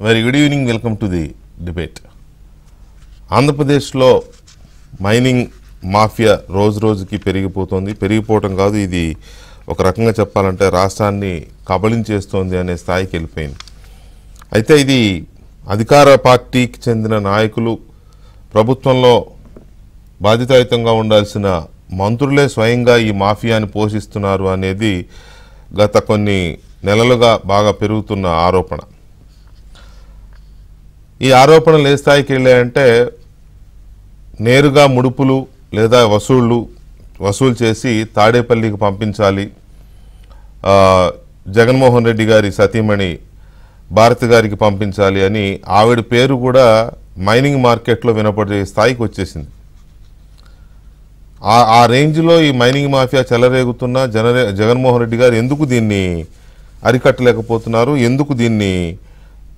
Very good evening. Welcome to the debate. ఆంధ్రప్రదేశ్లో mining mafia రోజు రోజుకి పెరిగిపోతుంది. పెరిగిపోవటం కాదు, ఇది ఒక రకంగా చెప్పాలంటే రాష్ట్రాన్ని కబళించేస్తోంది అనే స్థాయికి వెళ్ళిపోయింది. అయితే ఇది అధికార పార్టీకి చెందిన నాయకులు, ప్రభుత్వంలో బాధ్యతాయుతంగా ఉండాల్సిన మంత్రులే స్వయంగా ఈ మాఫియాని పోషిస్తున్నారు అనేది గత కొన్ని నెలలుగా బాగా పెరుగుతున్న ఆరోపణ. ఈ ఆరోపణలు ఏ స్థాయికి వెళ్ళాయంటే నేరుగా ముడుపులు లేదా వసూలు చేసి తాడేపల్లికి పంపించాలి, జగన్మోహన్ రెడ్డి గారి సతీమణి భారతి గారికి పంపించాలి అని ఆవిడ పేరు కూడా మైనింగ్ మార్కెట్లో వినపడే స్థాయికి వచ్చేసింది. ఆ రేంజ్లో ఈ మైనింగ్ మాఫియా చెలరేగుతున్న జగన్మోహన్ రెడ్డి గారు ఎందుకు దీన్ని అరికట్టలేకపోతున్నారు, ఎందుకు దీన్ని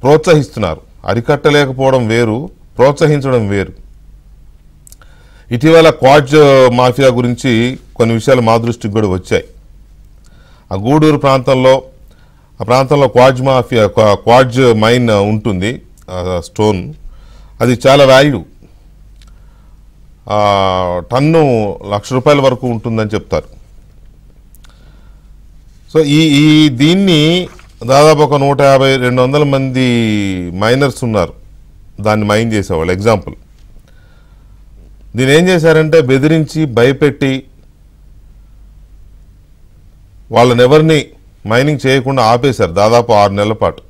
ప్రోత్సహిస్తున్నారు? అరికట్టలేకపోవడం వేరు, ప్రోత్సహించడం వేరు. ఇటీవల క్వాడ్జ్ మాఫియా గురించి కొన్ని విషయాలు మా దృష్టికి కూడా వచ్చాయి. ఆ గూడూరు ప్రాంతంలో క్వాడ్జ్ మైన్ ఉంటుంది, స్టోన్. అది చాలా వాల్యూ, టన్ను ₹1,00,000 వరకు ఉంటుందని చెప్తారు. సో ఈ దీన్ని దాదాపు ఒక 150-200 మంది మైనర్స్ ఉన్నారు దాన్ని మైన్ చేసేవాళ్ళు. ఎగ్జాంపుల్, దీన్ని ఏం చేశారంటే బెదిరించి భయపెట్టి వాళ్ళని ఎవరిని మైనింగ్ చేయకుండా ఆపేశారు. దాదాపు 6 నెలల పాటు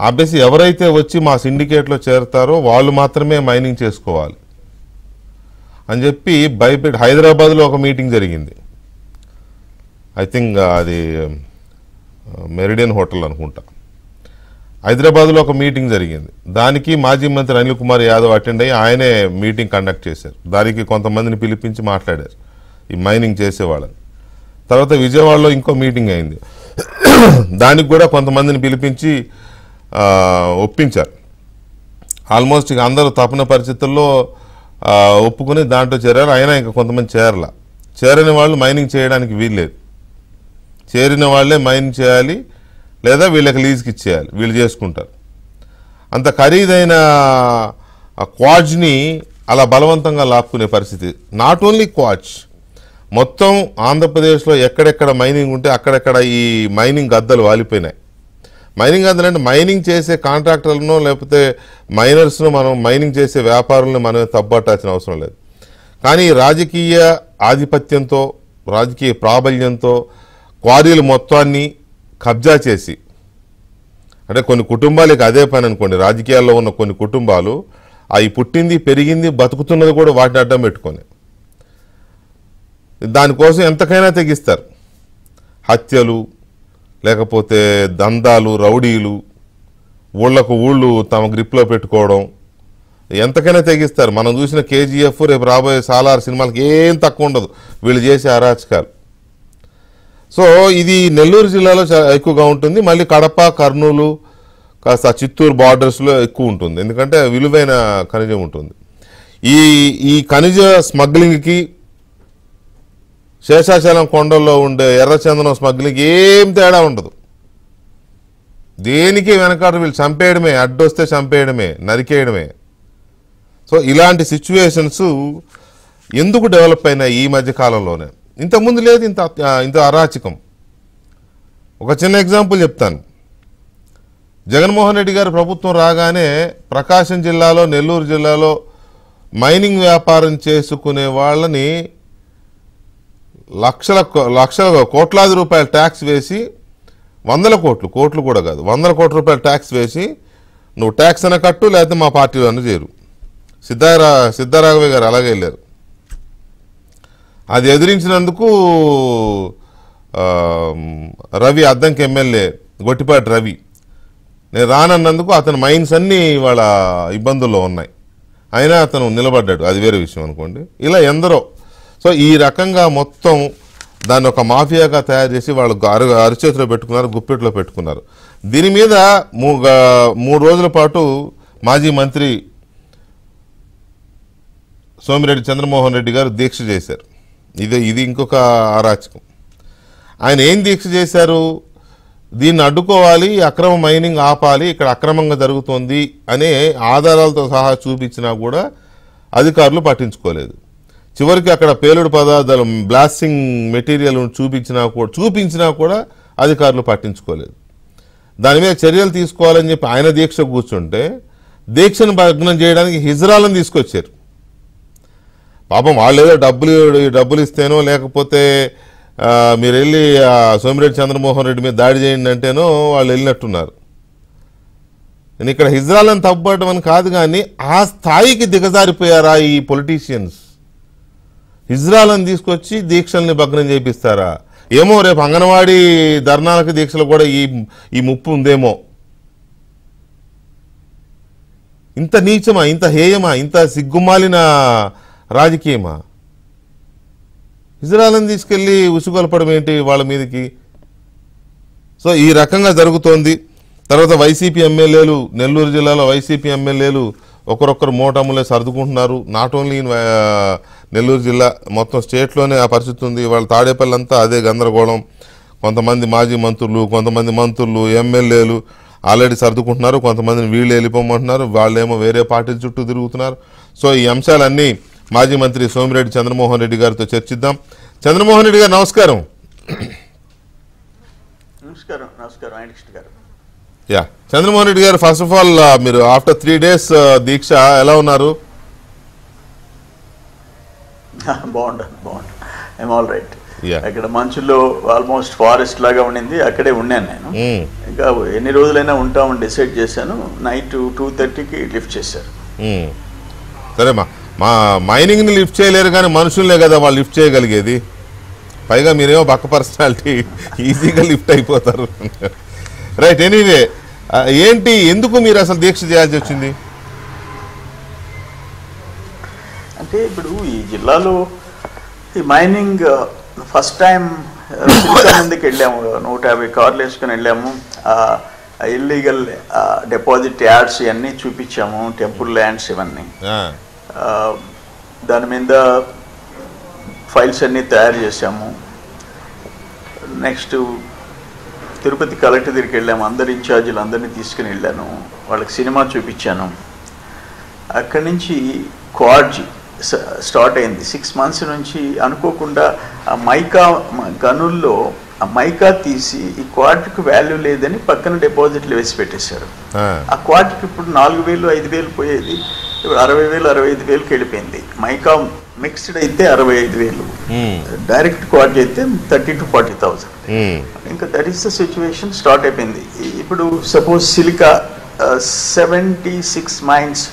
ఆపేసి ఎవరైతే వచ్చి మా సిండికేట్లో చేరతారో వాళ్ళు మాత్రమే మైనింగ్ చేసుకోవాలి అని చెప్పి భయపెట్టి హైదరాబాద్లో ఒక మీటింగ్ జరిగింది. ఐ థింక్ అది మెరిడియన్ హోటల్ అనుకుంటా. హైదరాబాద్లో ఒక మీటింగ్ జరిగింది. దానికి మాజీ మంత్రి అనిల్ కుమార్ యాదవ్ అటెండ్ అయ్యి ఆయనే మీటింగ్ కండక్ట్ చేశారు. దానికి కొంతమందిని పిలిపించి మాట్లాడారు ఈ మైనింగ్ చేసేవాళ్ళని. తర్వాత విజయవాడలో ఇంకో మీటింగ్ అయింది, దానికి కూడా కొంతమందిని పిలిపించి ఒప్పించారు. ఆల్మోస్ట్ ఇక అందరూ తపన పరిస్థితుల్లో ఒప్పుకుని దాంట్లో చేరారు. అయినా ఇంకా కొంతమంది చేరని వాళ్ళు మైనింగ్ చేయడానికి వీల్లేదు. చేరిన వాళ్ళే మైనింగ్ చేయాలి లేదా వీళ్ళకి లీజ్కి ఇచ్చేయాలి, వీళ్ళు చేసుకుంటారు. అంత ఖరీదైన క్వాడ్జ్ని అలా బలవంతంగా లాక్కునే పరిస్థితి. నాట్ ఓన్లీ క్వాడ్జ్, మొత్తం ఆంధ్రప్రదేశ్లో ఎక్కడెక్కడ మైనింగ్ ఉంటే అక్కడెక్కడ ఈ మైనింగ్ గద్దలు వాలిపోయినాయి. మైనింగ్ గద్దలు అంటే మైనింగ్ చేసే కాంట్రాక్టర్లను లేకపోతే మైనర్స్ను మనం మైనింగ్ చేసే వ్యాపారులను మనం తప్పట్టాల్సిన అవసరం లేదు. కానీ రాజకీయ ఆధిపత్యంతో, రాజకీయ ప్రాబల్యంతో క్వారీలు మొత్తాన్ని కబ్జా చేసి, అంటే కొన్ని కుటుంబాలకి అదే పని అనుకోండి, రాజకీయాల్లో ఉన్న కొన్ని కుటుంబాలు అవి పుట్టింది పెరిగింది బతుకుతున్నది కూడా వాటిని అడ్డం పెట్టుకొని దానికోసం ఎంతకైనా తెగిస్తారు. హత్యలు, లేకపోతే దందాలు, రౌడీలు, ఊళ్ళకు తమ గ్రిప్లో పెట్టుకోవడం, ఎంతకైనా తెగిస్తారు. మనం చూసిన కేజీఎఫ్, రేపు రాబోయే సాలార్ సినిమాలకి ఏం తక్కువ ఉండదు వీళ్ళు చేసే అరాచకాలు. సో ఇది నెల్లూరు జిల్లాలో ఎక్కువగా ఉంటుంది. మళ్ళీ కడప, కర్నూలు, కాస్త చిత్తూరు బార్డర్స్లో ఎక్కువ ఉంటుంది, ఎందుకంటే విలువైన ఖనిజం ఉంటుంది. ఈ ఖనిజ స్మగ్లింగ్కి, శేషాచలం కొండల్లో ఉండే ఎర్రచందనం స్మగ్లింగ్ ఏం తేడా ఉండదు. దేనికి వెనకాల వీళ్ళు చంపేయడమే, అడ్డొస్తే చంపేయడమే, నరికేయడమే. సో ఇలాంటి సిచ్యువేషన్స్ ఎందుకు డెవలప్ అయినాయి ఈ మధ్య కాలంలోనే? ఇంతకుముందు లేదు ఇంత అరాచకం. ఒక చిన్న ఎగ్జాంపుల్ చెప్తాను. జగన్మోహన్ రెడ్డి గారి ప్రభుత్వం రాగానే ప్రకాశం జిల్లాలో, నెల్లూరు జిల్లాలో మైనింగ్ వ్యాపారం చేసుకునే వాళ్ళని కోట్లాది రూపాయల ట్యాక్స్ వేసి, కోట్లు కూడా కాదు, ₹100 ట్యాక్స్ వేసి నువ్వు ట్యాక్స్ అన్న కట్టు లేకపోతే మా పార్టీలో అన్న చేరు. సిద్ధారాఘవయ్య గారు అలాగే వెళ్ళారు. అది ఎదిరించినందుకు రవి, అద్దంకి ఎమ్మెల్యే గొట్టిపాటి రవి, నేను రానన్నందుకు అతని మైన్స్ అన్నీ వాళ్ళ ఇబ్బందుల్లో ఉన్నాయి. అయినా అతను నిలబడ్డాడు, అది వేరే విషయం అనుకోండి. ఇలా ఎందరో. సో ఈ రకంగా మొత్తం దాన్ని ఒక మాఫియాగా తయారు చేసి వాళ్ళు అరిచేతిలో పెట్టుకున్నారు, గుప్పెట్లో పెట్టుకున్నారు. దీని మీద 3 రోజుల పాటు మాజీ మంత్రి సోమిరెడ్డి చంద్రమోహన్ రెడ్డి గారు దీక్ష చేశారు. ఇది ఇంకొక అరాచకం. ఆయన ఏం దీక్ష చేశారు? దీన్ని అడ్డుకోవాలి, అక్రమ మైనింగ్ ఆపాలి, ఇక్కడ అక్రమంగా జరుగుతోంది అనే ఆధారాలతో సహా చూపించినా కూడా అధికారులు పట్టించుకోలేదు. చివరికి అక్కడ పేలుడు పదార్థాలు బ్లాస్టింగ్ మెటీరియల్ చూపించినా కూడా అధికారులు పట్టించుకోలేదు. దాని మీద చర్యలు తీసుకోవాలని చెప్పి ఆయన దీక్ష కూర్చుంటే దీక్షను భగ్నం చేయడానికి హిజ్రాలను తీసుకొచ్చారు. పాపం వాళ్ళు ఏదో డబ్బులు ఇస్తేనో లేకపోతే మీరు వెళ్ళి సోమిరెడ్డి చంద్రమోహన్ రెడ్డి మీద దాడి చేయండి అంటేనో వాళ్ళు వెళ్ళినట్టున్నారు. నేను ఇక్కడ హిజ్రాలను తప్పుపడడం అని కాదు, కానీ ఆ స్థాయికి దిగజారిపోయారా ఈ పొలిటీషియన్స్? హిజ్రాలను తీసుకొచ్చి దీక్షల్ని భగ్నం చేపిస్తారా? ఏమో రేపు అంగన్వాడీ ధర్నాలకు దీక్షలు కూడా ఈ ముప్పు ఉందేమో. ఇంత నీచమా, ఇంత హేయమా, ఇంత సిగ్గుమాలిన రాజకీయమా? హిజ్రాలను తీసుకెళ్లి ఉసుగొల్పడం ఏంటి వాళ్ళ మీదకి? సో ఈ రకంగా జరుగుతోంది. తర్వాత వైసీపీ ఎమ్మెల్యేలు, నెల్లూరు జిల్లాలో వైసీపీ ఎమ్మెల్యేలు ఒకరొకరు మోటములే సర్దుకుంటున్నారు. నాట్ ఓన్లీ ఇన్ నెల్లూరు జిల్లా, మొత్తం స్టేట్లోనే ఆ పరిస్థితి ఉంది. వాళ్ళ తాడేపల్లి అంతా అదే గందరగోళం. కొంతమంది మాజీ మంత్రులు, కొంతమంది మంత్రులు, ఎమ్మెల్యేలు ఆల్రెడీ సర్దుకుంటున్నారు. కొంతమందిని వీళ్ళు వెళ్ళిపోమంటున్నారు, వాళ్ళేమో వేరే పార్టీల చుట్టూ తిరుగుతున్నారు. సో ఈ అంశాలన్నీ మాజీ మంత్రి సోమిరెడ్డి చంద్రమోహన్ రెడ్డి గారితో చర్చిద్దాం. చంద్రమోహన్ రెడ్డి గారు నమస్కారం. యా, చంద్రమోహన్ రెడ్డి గారు, ఫస్ట్ ఆఫ్ ఆల్ మీరు ఆఫ్టర్ 3 days దీక్ష ఎలా ఉన్నారు? I'm all right. అక్కడ మంచులో ఆల్మోస్ట్ ఫారెస్ట్ లాగా ఉండింది, అక్కడే ఉన్నాను నేను. ఇంకా ఎన్ని రోజులైనా ఉంటామని డిసైడ్ చేశాను. నైట్ 2:30కి లిఫ్ట్ చేశారు. సరే, మా మైనింగ్ని లిఫ్ట్ చేయలేరు కానీ మనుషులే కదా వాళ్ళు లిఫ్ట్ చేయగలిగేది. పైగా మీరేమో పక్క పర్సనాలిటీ, ఈజీగా లిఫ్ట్ అయిపోతారు. రైట్, ఎనీవే ఏంటి, ఎందుకు మీరు అసలు దీక్ష చేయాల్సి వచ్చింది? అంటే ఇప్పుడు ఈ జిల్లాలో ఈ మైనింగ్ ఫస్ట్ టైం సిలికా మందికి వెళ్ళాము. 150 కార్లు వేసుకొని వెళ్ళాము. ఇల్లీగల్ డిపాజిట్ యాడ్స్ ఇవన్నీ చూపించాము, టెంపుల్ ల్యాండ్స్ ఇవన్నీ. దాని మీద ఫైల్స్ అన్నీ తయారు చేసాము. నెక్స్ట్ తిరుపతి కలెక్టర్ దగ్గరికి వెళ్ళాము. అందరు ఇన్ఛార్జీలు అందరినీ తీసుకుని వెళ్ళాను, వాళ్ళకి సినిమా చూపించాను. అక్కడి నుంచి క్వాడ్జీ స్టార్ట్ అయింది. 6 months నుంచి అనుకోకుండా ఆ మైకా గనుల్లో ఆ మైకా తీసి ఈ క్వాడ్కి వాల్యూ లేదని పక్కన డిపాజిట్లు వేసి పెట్టేశారు. ఆ క్వాడ్కి ఇప్పుడు 4,000 5,000 పోయేది, ఇప్పుడు 60,000 65,000కి వెళ్ళిపోయింది. మైకా మిక్స్డ్ అయితే 65,000, డైరెక్ట్ క్వాడ్ అయితే 30,000 to 40,000. ఇంకా that is the situation start అయిపోయింది. ఇప్పుడు సపోజ్ సిలికా 76 మైన్స్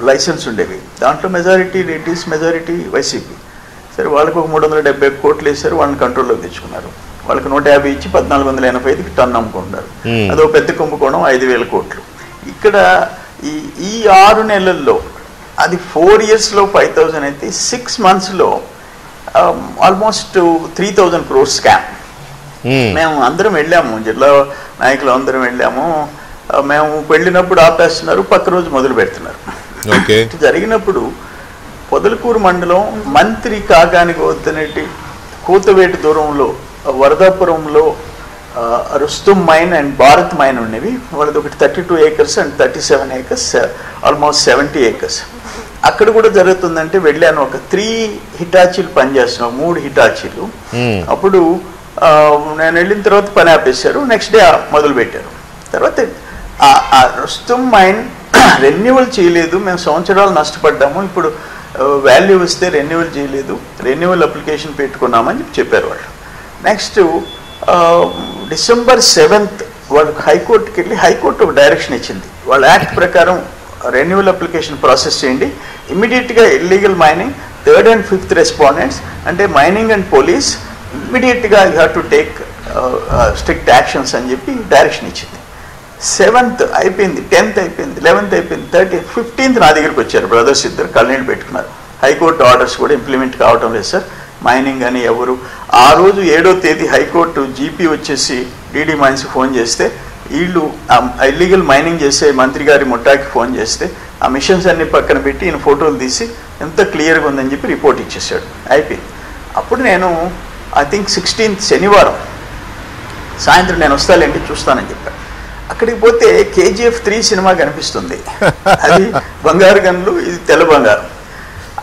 లైసెన్స్ ఉండేవి, దాంట్లో మెజారిటీ రెడ్డిస్, మెజారిటీ వైసీపీ. సరే, వాళ్ళకు ఒక 370 కోట్లు వేశారు, వాళ్ళని కంట్రోల్లోకి తెచ్చుకున్నారు. వాళ్ళకి 150 ఇచ్చి 1485కి టన్ అమ్ముకుంటున్నారు. అదో పెద్ద కుంభకోణం, 5,000 కోట్లు. ఇక్కడ ఈ 6 నెలల్లో అది 4 yearsలో 5,000 అయితే 6 monthsలో ఆల్మోస్ట్ 3,000 crores స్కామ్. మేము అందరం వెళ్ళాము, జిల్లా నాయకులు అందరం వెళ్ళాము. మేము వెళ్ళినప్పుడు ఆపేస్తున్నారు, పక్క రోజు మొదలు పెడుతున్నారు. జరిగినప్పుడు పొదలకూరు మండలం మంత్రి కాగానికి వద్దనేటి కూతవేటి దూరంలో వరదాపురంలో Rustum mine and Bharat mine ఉండేవి. వాళ్ళది ఒకటి 32 acres and 37 acres, almost 70 acres. అక్కడ కూడా జరుగుతుందంటే వెళ్ళాను. ఒక 3 హిటాచీలు పనిచేస్తున్నాం, 3 హిటాచీలు. అప్పుడు నేను వెళ్ళిన తర్వాత పని ఆపేశారు. నెక్స్ట్ డే మొదలు పెట్టారు. తర్వాత ఆ రుస్తుం మైన్ రెన్యువల్ చేయలేదు, మేము సంవత్సరాలు నష్టపడ్డాము, ఇప్పుడు వాల్యూ వస్తే రెన్యువల్ చేయలేదు, రెన్యువల్ అప్లికేషన్ పెట్టుకున్నామని చెప్పారు వాళ్ళు. నెక్స్ట్ December 7th వాళ్ళు హైకోర్టుకి వెళ్ళి హైకోర్టు ఒక డైరెక్షన్ ఇచ్చింది. వాళ్ళ యాక్ట్ ప్రకారం రెన్యువల్ అప్లికేషన్ ప్రాసెస్ చేయండి, ఇమ్మీడియట్గా illegal mining 3rd and 5th respondents అంటే మైనింగ్ అండ్ పోలీస్ ఇమ్మీడియట్గా you have to take strict actions అని చెప్పి డైరెక్షన్ ఇచ్చింది. 7th అయిపోయింది, 10th అయిపోయింది, 11th అయిపోయింది, 13th 15th నా దగ్గరికి వచ్చారు బ్రదర్స్ ఇద్దరు, కళ్ళనీళ్ళు పెట్టుకున్నారు. హైకోర్టు ఆర్డర్స్ కూడా ఇంప్లిమెంట్ కావటం లేదు సార్, మైనింగ్ అని ఎవరు. ఆ రోజు 7వ తేదీ హైకోర్టు జీపీ వచ్చేసి డీడీ మైన్స్కి ఫోన్ చేస్తే వీళ్ళు ఇల్లీగల్ మైనింగ్ చేసే మంత్రి గారి ముఠాకి ఫోన్ చేస్తే ఆ మిషన్స్ అన్ని పక్కన పెట్టి ఈయన ఫోటోలు తీసి ఎంత క్లియర్గా ఉందని చెప్పి రిపోర్ట్ ఇచ్చేసాడు. అయిపోయింది. అప్పుడు నేను ఐ థింక్ 16th శనివారం సాయంత్రం నేను వస్తానండి చూస్తానని చెప్పాను. అక్కడికి పోతే KGF 3 సినిమా కనిపిస్తుంది. అది బంగారు గన్లు, ఇది తెల్ల బంగారం.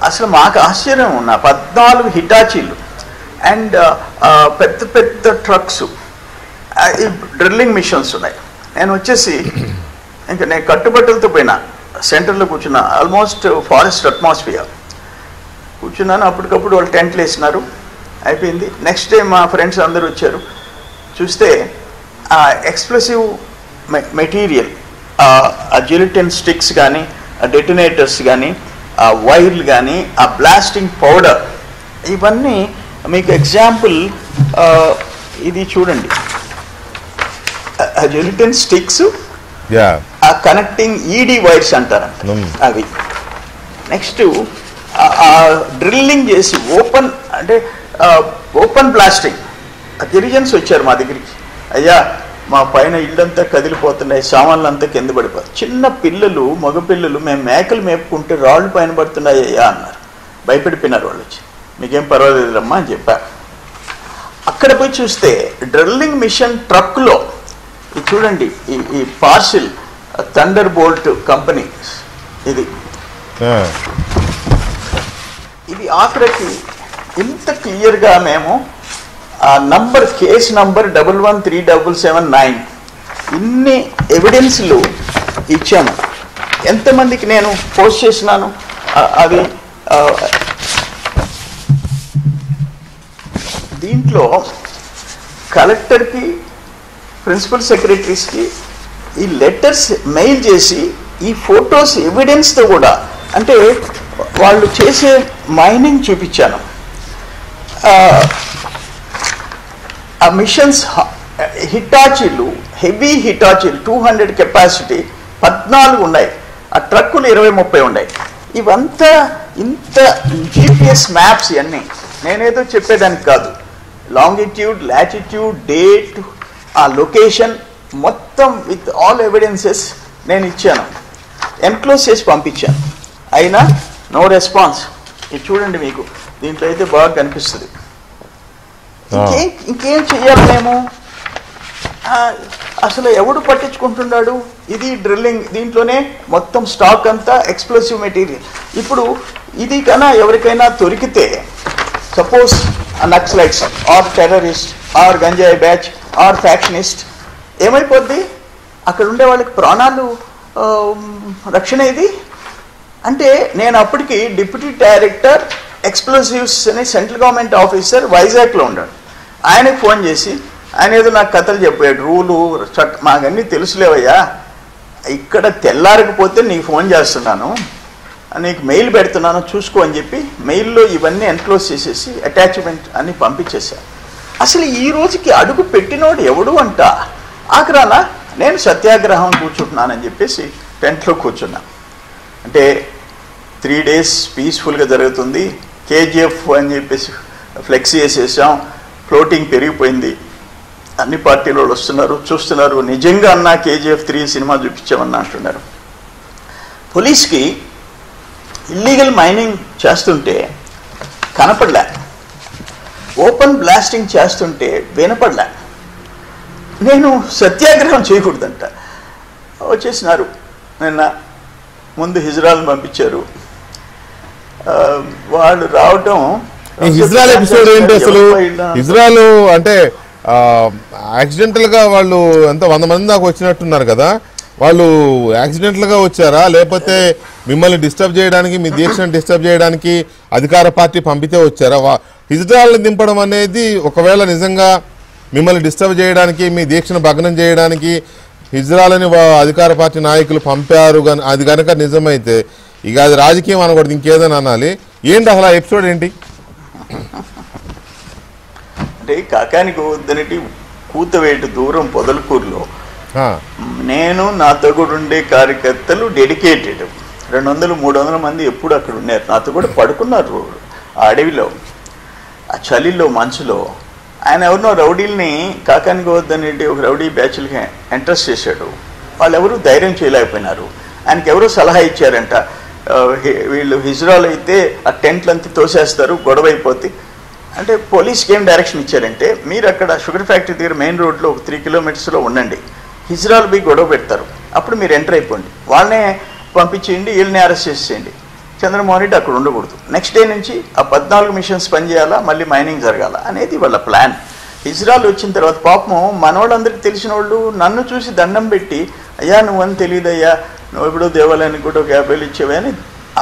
అసలు మాకు ఆశ్చర్యం. ఉన్న 14 హిటాచీలు అండ్ పెద్ద పెద్ద ట్రక్స్, డ్రిల్లింగ్ మిషన్స్ ఉన్నాయి. నేను వచ్చేసి ఇంకా నేను కట్టుబట్టలతో పోయినా, సెంటర్లో కూర్చున్నా, ఆల్మోస్ట్ ఫారెస్ట్ అట్మాస్ఫియర్ కూర్చున్నాను. అప్పటికప్పుడు వాళ్ళు టెంట్లు వేసినారు, అయిపోయింది. నెక్స్ట్ డే మా ఫ్రెండ్స్ అందరూ వచ్చారు. చూస్తే ఆ ఎక్స్ప్లోసివ్ మెటీరియల్, ఆ జిలిటిన్ స్టిక్స్ కానీ, ఆ డెటోనేటర్స్ కానీ, ఆ వైర్లు కానీ, ఆ బ్లాస్టింగ్ పౌడర్, ఇవన్నీ మీకు ఎగ్జాంపుల్ ఇది చూడండి. ఆ జిలిటిన్ స్టిక్స్, ఆ కనెక్టింగ్ ED వైర్స్ అంటారంట అవి. నెక్స్ట్ డ్రిల్లింగ్ చేసి ఓపెన్, అంటే ఓపెన్ బ్లాస్టింగ్. గిరిజన్స్ వచ్చారు మా దగ్గరికి, అయ్యా మా పైన ఇల్లంతా కదిలిపోతున్నాయి, సామాన్లు అంతా కింద పడిపోతాయి, చిన్న పిల్లలు మగపిల్లలు మేము మేకలు మేపుకుంటే రాళ్ళు పైన పడుతున్నాయి అయ్యా అన్నారు. భయపడిపోయినారు వాళ్ళు వచ్చి. మీకేం పర్వాలేదమ్మా అని చెప్పారు. అక్కడ పోయి చూస్తే డ్రిల్లింగ్ మిషన్ ట్రక్లో ఇది చూడండి, ఈ పార్సిల్ థండర్ బోల్ట్ కంపెనీ ఇది ఆఖరికి ఇంత క్లియర్గా మేము ఆ నంబర్, కేసు నంబర్ 113779 ఇన్ని ఎవిడెన్స్లు ఇచ్చాము. ఎంతమందికి నేను పోస్ట్ చేసినాను అది. దీంట్లో కలెక్టర్కి, ప్రిన్సిపల్ సెక్రటరీస్కి ఈ లెటర్స్ మెయిల్ చేసి ఈ ఫొటోస్ ఎవిడెన్స్తో కూడా, అంటే వాళ్ళు చేసే మైనింగ్ చూపించాను. ఆ మిషన్స్ హిటాచీలు, హెవీ హిటాచీలు 200 కెపాసిటీ 14 ఉన్నాయి. ఆ ట్రక్కులు 20-30 ఉన్నాయి. ఇవంతా ఇంత GPS మ్యాప్స్ ఇవన్నీ నేనేదో చెప్పేదానికి కాదు. లాంగిట్యూడ్, లాటిట్యూడ్, డేట్, ఆ లొకేషన్ మొత్తం విత్ ఆల్ ఎవిడెన్సెస్ నేను ఇచ్చాను. ఎన్క్లోజ్ చేసి పంపించాను. అయినా నో రెస్పాన్స్. ఇది చూడండి, మీకు దీంట్లో అయితే బాగా కనిపిస్తుంది. ఇంకేం చెయ్యాలి మేము? అసలు ఎవడు పట్టించుకుంటున్నాడు? ఇది డ్రిల్లింగ్, దీంట్లోనే మొత్తం స్టాక్ అంతా ఎక్స్ప్లోసివ్ మెటీరియల్. ఇప్పుడు ఇది కన్నా ఎవరికైనా దొరికితే, suppose naxalites or terrorist or గంజాయి బ్యాచ్ ఆర్ ఫ్యాక్షనిస్ట్, ఏమైపోద్ది? అక్కడ ఉండే వాళ్ళకి ప్రాణాలు రక్షణ ఇది. అంటే నేను అప్పటికి డిప్యూటీ డైరెక్టర్ ఎక్స్ప్లోసివ్స్ అని సెంట్రల్ గవర్నమెంట్ ఆఫీసర్ వైజాగ్లో ఉన్నాడు. ఆయనకు ఫోన్ చేసి ఆయన ఏదో నాకు కథలు చెప్పాడు, రూలు మాకన్నీ తెలుసులేవయ్యా, ఇక్కడ తెల్లారకపోతే నీకు ఫోన్ చేస్తున్నాను, నీకు మెయిల్ పెడుతున్నాను చూసుకో అని చెప్పి మెయిల్లో ఇవన్నీ ఎన్క్లోజ్ చేసేసి అటాచ్మెంట్ అన్ని పంపించేశాను. అసలు ఈ రోజుకి అడుగు పెట్టినోడు ఎవడు అంట. ఆఖరాన నేను సత్యాగ్రహం కూర్చుంటున్నానని చెప్పేసి టెంట్లో కూర్చున్నా. అంటే 3 days పీస్ఫుల్గా జరుగుతుంది. KGF అని చెప్పేసి ఫ్లెక్సీ వేసేసాం, ఫ్లోటింగ్ పెరిగిపోయింది. అన్ని పార్టీల వాళ్ళు వస్తున్నారు, చూస్తున్నారు. నిజంగా అన్న KGF 3 సినిమా చూపించామన్నా అంటున్నారు. పోలీస్కి ఇల్లీగల్ మైనింగ్ చేస్తుంటే కనపడలే, ఓపెన్ బ్లాస్టింగ్ చేస్తుంటే వినపడలే. నేను సత్యాగ్రహం చేయకూడదంట. వచ్చేసినారు. నిన్న ముందు హిజ్రాల్ని పంపించారు. వాళ్ళు రావటం, ఇజ్రాయెల్ ఎపిసోడ్ ఏంటి అసలు? ఇజ్రాయెల్ అంటే యాక్సిడెంటల్ గా వాళ్ళు ఎంత 100 మంది దాకా వచ్చినట్టున్నారు కదా, వాళ్ళు యాక్సిడెంటల్ గా వచ్చారా, లేకపోతే మిమ్మల్ని డిస్టర్బ్ చేయడానికి, మీ దీక్షను డిస్టర్బ్ చేయడానికి అధికార పార్టీ పంపితే వచ్చారా? ఇజ్రాయెల్ని దింపడం అనేది ఒకవేళ నిజంగా మిమ్మల్ని డిస్టర్బ్ చేయడానికి, మీ దీక్షను భగ్నం చేయడానికి ఇజ్రాయెల్ని అధికార పార్టీ నాయకులు పంపారు, అది కనుక నిజమైతే ఇక అది రాజకీయం అనకూడదు, ఇంకేదని అనాలి. ఏంటి అసలు ఆ ఎపిసోడ్ ఏంటి? అంటే కాకానికి వద్దనటి కూతవేటు దూరం పొదలకూరులో నేను నాతో కూడా ఉండే కార్యకర్తలు డెడికేటెడ్ 200-300 మంది ఎప్పుడు అక్కడ ఉన్నారు. నాతో కూడా పడుకున్నారు ఆ అడవిలో, ఆ చలిలో, మంచులో. ఆయన ఎవరినో రౌడీల్ని కాకానికి వద్దనేటి ఒక రౌడీ బ్యాచ్లకి ఎంట్రస్ట్ చేశాడు. వాళ్ళు ఎవరు ధైర్యం చేయలేకపోయినారు. ఆయనకి ఎవరో సలహా ఇచ్చారంట, వీళ్ళు హిజ్రాల్ అయితే ఆ టెంట్లంతా తోసేస్తారు, గొడవ అయిపోతే అంటే పోలీస్కి ఏం డైరెక్షన్ ఇచ్చారంటే, మీరు అక్కడ షుగర్ ఫ్యాక్టరీ దగ్గర మెయిన్ రోడ్లో ఒక 3 కిలోమీటర్స్లో ఉండండి, హిజ్రాలు పోయి గొడవ పెడతారు, అప్పుడు మీరు ఎంటర్ అయిపోండి, వాళ్ళనే పంపించేయండి, వీళ్ళని అరెస్ట్ చేసేయండి, చంద్రమోహన్ రెడ్డి అక్కడ ఉండకూడదు, నెక్స్ట్ డే నుంచి ఆ 14 మిషన్స్ పనిచేయాలా, మళ్ళీ మైనింగ్ జరగాల అనేది వాళ్ళ ప్లాన్. హిజ్రాలు వచ్చిన తర్వాత పాపం మనోళ్ళందరికీ తెలిసిన వాళ్ళు నన్ను చూసి దండం పెట్టి, అయ్యా నువ్వని తెలియదయ్యా, నువ్వు ఎప్పుడో దేవాలయానికి కూడా ఒక 50,000 ఇచ్చేవే అని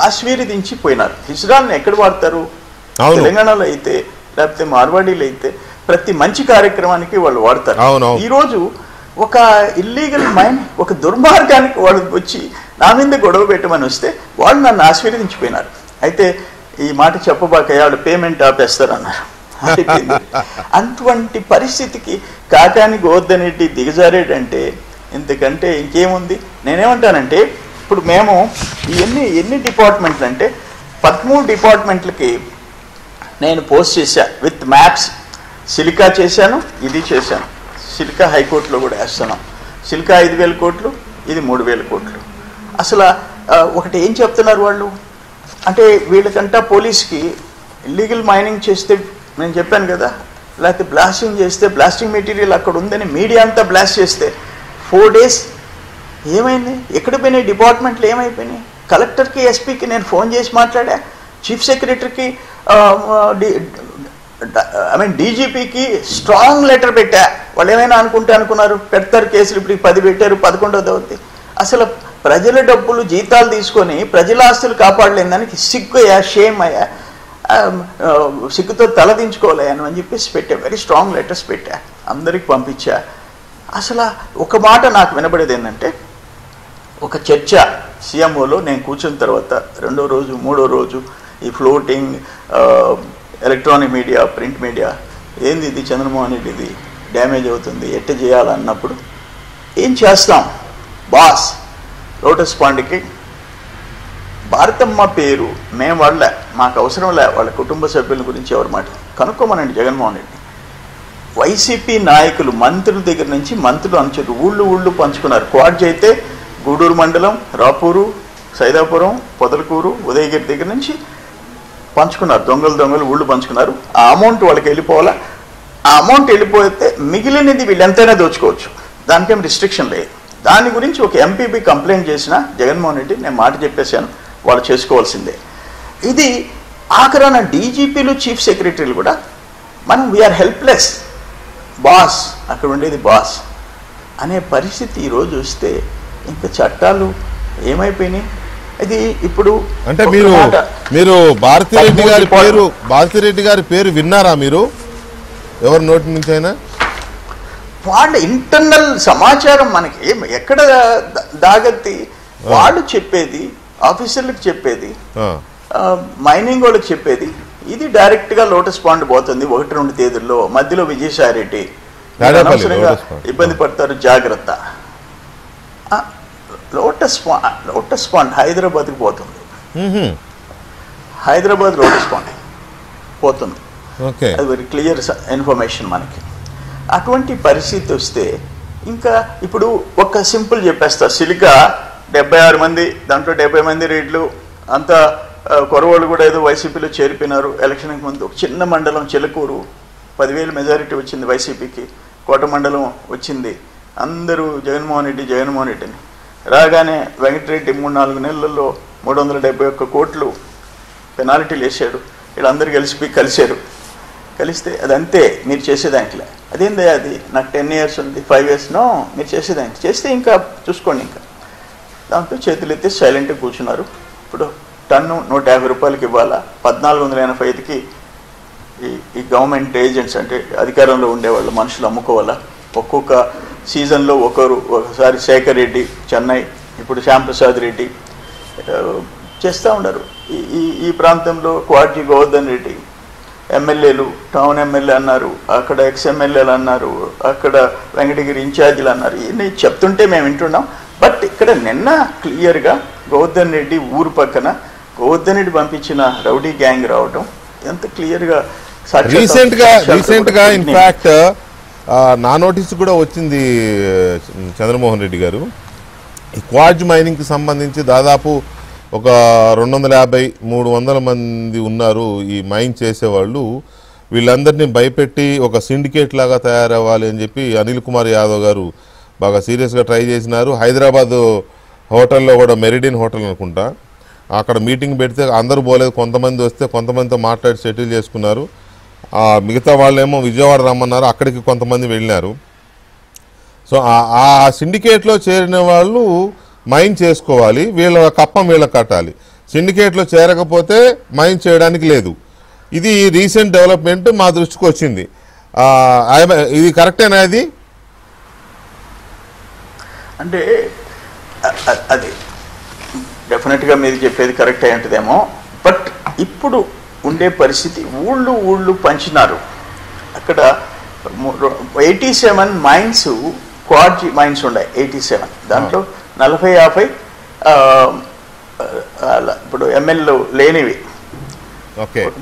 ఆశీర్వదించి పోయినారు. హిజ్రాల్ని ఎక్కడ వాడతారు? తెలంగాణలో అయితే, లేకపోతే మార్వాడీలో అయితే ప్రతి మంచి కార్యక్రమానికి వాళ్ళు వాడతారు. ఈరోజు ఒక ఇల్లీగల్ మైన్, ఒక దుర్మార్గానికి వాళ్ళు వచ్చి నా మీద గొడవ పెట్టమని వస్తే వాళ్ళు నన్ను ఆశీర్వదించిపోయినారు. అయితే ఈ మాట చెప్పబాకయ్యా, వాళ్ళు పేమెంట్ ఆపేస్తారన్నారు. అటువంటి పరిస్థితికి కాకాని గోవర్ధన్ రెడ్డి దిగజారేటంటే ఇంతకంటే ఇంకేముంది? నేనేమంటానంటే, ఇప్పుడు మేము ఎన్ని డిపార్ట్మెంట్లు అంటే 13 డిపార్ట్మెంట్లకి నేను పోస్ట్ చేశాను విత్ మ్యాప్స్. సిలికా చేశాను, ఇది చేశాను, సిలికా హైకోర్టులో కూడా వేస్తున్నాం. సిలికా 5,000 కోట్లు, ఇది 3,000 కోట్లు. అసలు ఒకటి ఏం చెప్తున్నారు వాళ్ళు అంటే, వీళ్ళకంటా పోలీస్కి ఇల్లీగల్ మైనింగ్ చేస్తే, నేను చెప్పాను కదా, లేకపోతే బ్లాస్టింగ్ చేస్తే, బ్లాస్టింగ్ మెటీరియల్ అక్కడ ఉందని మీడియా అంతా బ్లాస్ట్ చేస్తే 4 days ఏమైంది? ఎక్కడ పోయినాయి డిపార్ట్మెంట్లు? ఏమైపోయినాయి? కలెక్టర్కి, ఎస్పీకి నేను ఫోన్ చేసి మాట్లాడా, చీఫ్ సెక్రటరీకి, డీజీపీకి స్ట్రాంగ్ లెటర్ పెట్టా. వాళ్ళు ఏమైనా అనుకున్నారు, పెడతారు కేసులు, ఇప్పుడు 10 పెట్టారు, 11వ అవుతుంది. అసలు ప్రజల డబ్బులు జీతాలు తీసుకొని ప్రజల ఆస్తులు కాపాడలేదానికి సిగ్గయ్యా, షేమ్ అయ్యా, సిగ్గుతో తలదించుకోలేను అని చెప్పేసి పెట్టా. వెరీ స్ట్రాంగ్ లెటర్స్ పెట్టా, అందరికి పంపించా. అసలు ఒక మాట నాకు వినబడేది ఏంటంటే, ఒక చర్చ సీఎంఓలో నేను కూర్చున్న తర్వాత 2వ రోజు 3వ రోజు ఈ floating electronic media, print media, ఏంది ఇది చంద్రమోహన్ రెడ్డి ఇది డ్యామేజ్ అవుతుంది, ఎట్ట చేయాలన్నప్పుడు ఏం చేస్తాం బాస్? లోటస్ పాండ్కి భారతమ్మ పేరు మేము వాళ్ళ, మాకు అవసరం లే వాళ్ళ కుటుంబ సభ్యుల గురించి ఎవరి మాట కనుక్కోమనండి. జగన్మోహన్ రెడ్డి వైసీపీ నాయకులు మంత్రుల దగ్గర నుంచి మంత్రులు అనుచరులు ఊళ్ళు పంచుకున్నారు. క్వాడ్జ్ అయితే గూడూరు మండలం, రాపూరు, సైదాపురం, పొదలకూరు, ఉదయగిరి దగ్గర నుంచి పంచుకున్నారు. దొంగలు ఊళ్ళు పంచుకున్నారు. ఆ అమౌంట్ వాళ్ళకి వెళ్ళిపోవాలా. ఆ అమౌంట్ వెళ్ళిపోతే మిగిలినది వీళ్ళు ఎంతైనా దోచుకోవచ్చు, దానికేం రిస్ట్రిక్షన్ లేదు. దాని గురించి ఒక ఎంపీపీ కంప్లైంట్ చేసిన జగన్మోహన్ రెడ్డి, నేను మాట చెప్పేశాను, వాళ్ళు చేసుకోవాల్సిందే. ఇది ఆఖరాన డీజీపీలు, చీఫ్ సెక్రటరీలు కూడా మనం వీఆర్ హెల్ప్లెస్, బాస్ అక్కడ ఉండేది బాస్ అనే పరిస్థితి ఈరోజు వస్తే ఇంకా చట్టాలు ఏమైపోయినాయి? ఇది ఇప్పుడు అంటే మీరు భారతిరెడ్డి గారి పేరు విన్నారా మీరు? ఎవరి నోటి నుంచి అయినా? వాళ్ళ ఇంటర్నల్ సమాచారం మనకి ఎక్కడ దాగత్తి, వాళ్ళు చెప్పేది, ఆఫీసర్లకు చెప్పేది, మైనింగ్ వాళ్ళకి చెప్పేది, ఇది డైరెక్ట్గా లోటస్ పాండ్ పోతుంది 1-2 తేదీల్లో. మధ్యలో విజయసాయి రెడ్డి అనవసరంగా ఇబ్బంది పడతారు, జాగ్రత్త. లోటస్ పాండ్ హైదరాబాద్కి పోతుంది, హైదరాబాద్ లోటస్ పాండ్ పోతుంది. అది వెరీ క్లియర్ ఇన్ఫర్మేషన్ మనకి. అటువంటి పరిస్థితి వస్తే ఇంకా ఇప్పుడు ఒక సింపుల్ చెప్పేస్తా, సిలికా 76 మంది, దాంట్లో 70 మంది రేట్లు అంతా కొరవాళ్ళు కూడా ఏదో వైసీపీలో చేరిపోయినారు. ఎలక్షన్కి ముందు ఒక చిన్న మండలం చిలకూరు 10,000 మెజారిటీ వచ్చింది వైసీపీకి, కోట మండలం వచ్చింది. అందరూ జగన్మోహన్ రెడ్డిని రాగానే వెంకటరెడ్డి 3-4 నెలల్లో 371 కోట్లు పెనాల్టీలు వేసాడు. వీళ్ళందరూ కలిశారు. కలిస్తే అదంతే, మీరు చేసేదాంట్లో అదేందా, అది నాకు 10 years ఉంది, 5 years నో, మీరు చేసేదానికి చేస్తే ఇంకా చూసుకోండి. ఇంకా దాంతో చేతులు ఎత్తి సైలెంట్గా కూర్చున్నారు. ఇప్పుడు టన్ను 150 రూపాయలకి ఇవ్వాలా, 1485కి ఈ గవర్నమెంట్ ఏజెంట్స్ అంటే అధికారంలో ఉండేవాళ్ళు మనుషులు అమ్ముకోవాలా. ఒక్కొక్క సీజన్లో ఒకసారి శేఖర్ రెడ్డి చెన్నై, ఇప్పుడు శ్యాంప్రసాద్ రెడ్డి చేస్తూ ఉన్నారు. ఈ ప్రాంతంలో క్వాడ్జీ గోవర్ధన్ రెడ్డి, ఎమ్మెల్యేలు, టౌన్ ఎమ్మెల్యే అన్నారు, అక్కడ ఎక్స్ఎమ్మెల్యేలు అన్నారు, అక్కడ వెంకటగిరి ఇన్ఛార్జీలు అన్నారు. ఇవన్నీ చెప్తుంటే మేము వింటున్నాం. బట్ ఇక్కడ నిన్న క్లియర్గా గోవర్ధన్ రెడ్డి ఊరు పక్కన గోవర్ధన్ రెడ్డి పంపించిన రౌడీ గ్యాంగ్ రావడం ఎంత క్లియర్గా రీసెంట్గా ఇన్ఫ్యాక్ట్ నా నోటీస్ కూడా వచ్చింది చంద్రమోహన్ రెడ్డి గారు. ఈ క్వాడ్జ్ మైనింగ్కి సంబంధించి దాదాపు ఒక 250-300 మంది ఉన్నారు ఈ మైన్ చేసేవాళ్ళు. వీళ్ళందరినీ భయపెట్టి ఒక సిండికేట్ లాగా తయారవ్వాలి అని చెప్పి అనిల్ కుమార్ యాదవ్ గారు బాగా సీరియస్గా ట్రై చేసినారు. హైదరాబాద్ హోటల్లో కూడా మెరిడియన్ హోటల్ అనుకుంటా, అక్కడ మీటింగ్ పెడితే అందరూ పోలేదు, కొంతమంది వస్తే కొంతమందితో మాట్లాడి సెటిల్ చేసుకున్నారు. మిగతా వాళ్ళేమో విజయవాడ రమ్మన్నారు, అక్కడికి కొంతమంది వెళ్ళినారు. సో ఆ సిండికేట్లో చేరిన వాళ్ళు మైన్ చేసుకోవాలి, వీళ్ళ కప్పం వీళ్ళకి కట్టాలి. సిండికేట్లో చేరకపోతే మైన్ చేయడానికి లేదు. ఇది రీసెంట్ డెవలప్మెంట్ మా దృష్టికి వచ్చింది. ఇది కరెక్టేనా? అది అంటే అది డెఫినెట్గా మీరు చెప్పేది కరెక్ట్ అయి ఉంటుందేమో. బట్ ఇప్పుడు ఉండే పరిస్థితి ఊళ్ళు పంచినారు. అక్కడ 87 మైన్స్, క్వార్జీ మైన్స్ ఉన్నాయి 87. దాంట్లో 40-50 ఇప్పుడు ఎంఎల్ లేనివి,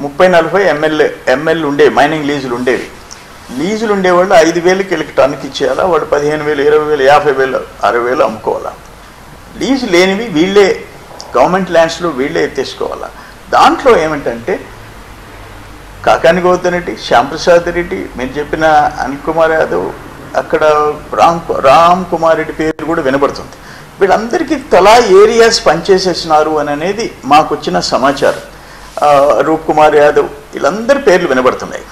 30-40 ఎంఎల్ ఉండేవి, మైనింగ్ లీజులు ఉండేవి. లీజులు ఉండేవాళ్ళు 5,000కి వెళ్ళి టన్నుకి ఇచ్చేయాలా, వాడు 15,000, 20,000, 50,000, 60,000 అమ్ముకోవాలా. లీజు లేనివి వీళ్ళే గవర్నమెంట్ ల్యాండ్స్లో వీళ్ళే ఎత్తేసుకోవాలా. దాంట్లో ఏమిటంటే కాకాని గౌతమ్ రెడ్డి, శ్యాంప్రసాద్ రెడ్డి, మీరు చెప్పిన అనిల్ కుమార్ యాదవ్, అక్కడ రామ్ కుమార్ రెడ్డి పేరు కూడా వినబడుతుంది. వీళ్ళందరికీ తలా ఏరియాస్ పనిచేసేసినారు అని అనేది మాకు వచ్చిన సమాచారం. రూప్ కుమార్ యాదవ్, వీళ్ళందరి పేర్లు వినబడుతున్నాయి.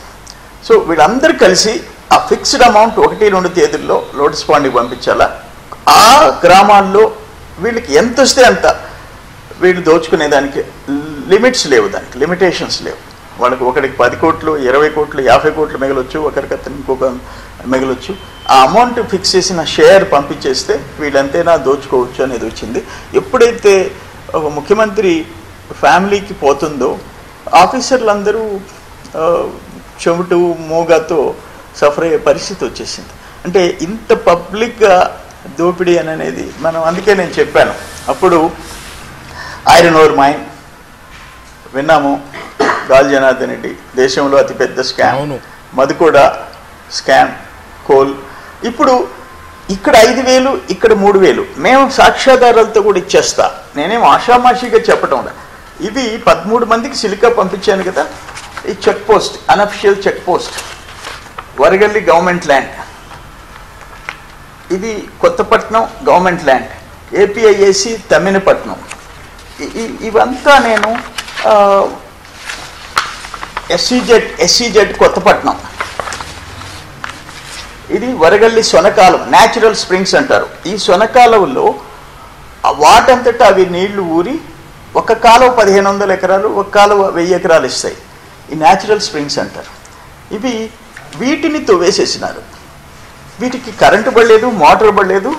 సో వీళ్ళందరూ కలిసి ఆ ఫిక్స్డ్ అమౌంట్ 1-2 తేదీల్లో లోటస్ పాండ్కి పంపించాలా. ఆ గ్రామాల్లో వీళ్ళకి ఎంత వస్తే అంత వీళ్ళు దోచుకునేదానికి లిమిట్స్ లేవు, దానికి లిమిటేషన్స్ లేవు. వాళ్ళకి ఒకరికి 10 కోట్లు, 20 కోట్లు, 50 కోట్లు మిగలొచ్చు, ఒకరికి ఇంకొక మిగలొచ్చు. ఆ అమౌంట్ ఫిక్స్ చేసిన షేర్ పంపించేస్తే వీళ్ళంతైనా దోచుకోవచ్చు అనేది వచ్చింది. ఎప్పుడైతే ఒక ముఖ్యమంత్రి ఫ్యామిలీకి పోతుందో ఆఫీసర్లందరూ చెమటు మూగతో సఫర్ అయ్యే పరిస్థితి వచ్చేసింది. అంటే ఇంత పబ్లిక్గా దోపిడీ అనేది మనం, అందుకే నేను చెప్పాను అప్పుడు ఐరన్ ఓర్ మైన్ విన్నాము, గాలి జనార్దన్ రెడ్డి దేశంలో అతిపెద్ద స్కామ్, మధుకూడ స్కామ్, కోల్. ఇప్పుడు ఇక్కడ 5,000, ఇక్కడ 3,000 మేము సాక్ష్యాధారాలతో కూడా ఇచ్చేస్తా. నేనేం ఆషామాషిగా చెప్పటం లే. ఇవి 13 మందికి సిలికా పంపించాను కదా. ఈ check post, unofficial check post, Varagalli government land, ఇది Kothapatnam government land, APIIC Thamminapatnam. ఇవంతా నేను ఎస్సీజెడ్ కొత్తపట్నం, ఇది వరగల్లి సొనకాలం, న్యాచురల్ స్ప్రింగ్స్ అంటారు. ఈ సొనకాలంలో వాటంతటా అవి నీళ్లు ఊరి ఒక కాలువ 1,500 ఎకరాలు, ఒక కాలువ 1000 ఎకరాలు ఇస్తాయి. ఈ న్యాచురల్ స్ప్రింగ్స్ అంటారు. ఇవి వీటిని తవ్వేసేసినారు. వీటికి కరెంటు పడలేదు, మోటార్ పడలేదు,